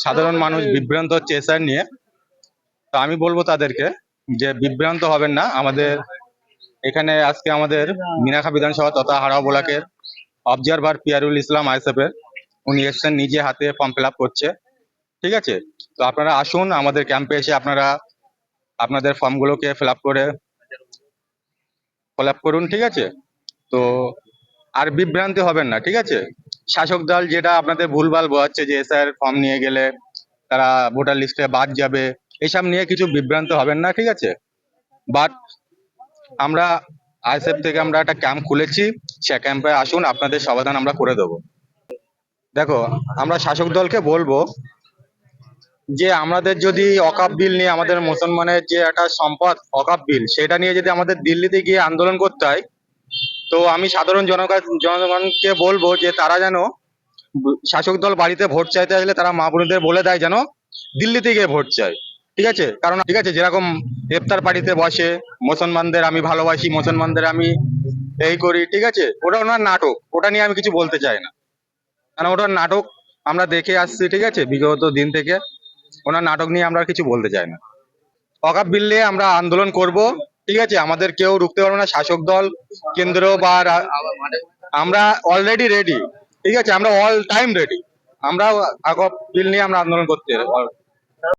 সাধারণ মানুষ বিভ্রান্ত হচ্ছে এসআর নিয়ে। তো আমি বলবো তাদেরকে যে বিভ্রান্ত হবেন না। আমাদের এখানে আজকে আমাদের মিনাখা বিধানসভা তথা হাওড়া ব্লকের অবজারভার পিয়ারুল ইসলাম আইএসএফ এর উনি এসছেন, নিজে হাতে ফর্ম ফিল আপ করছে। ঠিক আছে, তো আপনারা আসুন আমাদের ক্যাম্পে এসে আপনারা আপনাদের ফর্মগুলোকে ফিল আপ করুন। ঠিক আছে, তো আর বিভ্রান্তি হবেন না। ঠিক আছে, শাসক দল যেটা আপনাদের ভুলভাল বোঝাচ্ছে যে এসআর ফর্ম নিয়ে গেলে তারা ভোটার লিস্টে বাদ যাবে, এসব নিয়ে কিছু বিভ্রান্ত হবেন না। ঠিক আছে, বাট আমরা আইএসএফ থেকে আমরা একটা ক্যাম্প খুলেছি, সে ক্যাম্পে আসুন, আপনাদের সমাধান আমরা করে দেবো। দেখো, আমরা শাসক দলকে বলবো যে আমাদের যদি ওয়াকফ বিল নিয়ে, আমাদের মুসলমানের যে একটা সম্পদ ওয়াকফ বিল, সেটা নিয়ে যদি আমাদের দিল্লিতে গিয়ে আন্দোলন করতে হয়, তো আমি সাধারণ জনগণকে বলবো যে তারা যেন শাসক দল বাড়িতে ভোট চাইতে আসলে তারা মা বোনদের বলে দেয় যেন দিল্লিতে গিয়ে ভোট চায়। ঠিক আছে, কারণ ঠিক আছে, যেরকম ইফতার পার্টিতে বসে মুসলমানদের আমি ভালোবাসি, মুসলমানদের আমি এই করি, ঠিক আছে, ওটা ওনার নাটক, ওটা নিয়ে আমি কিছু বলতে চাই না, কারণ ওটার নাটক আমরা দেখে আসছি। ঠিক আছে, বিগত দিন থেকে ওনার নাটক নিয়ে আমরা আর কিছু বলতে চাই না। ওয়াকফ বিল নিয়ে আমরা আন্দোলন করব। ঠিক আছে, আমাদের কেউ রুখতে পারবে না, শাসক দল, কেন্দ্র বা আমরা অলরেডি রেডি। ঠিক আছে, আমরা অল টাইম রেডি। আমরা ওয়াকফ বিল নিয়ে আমরা আন্দোলন করতে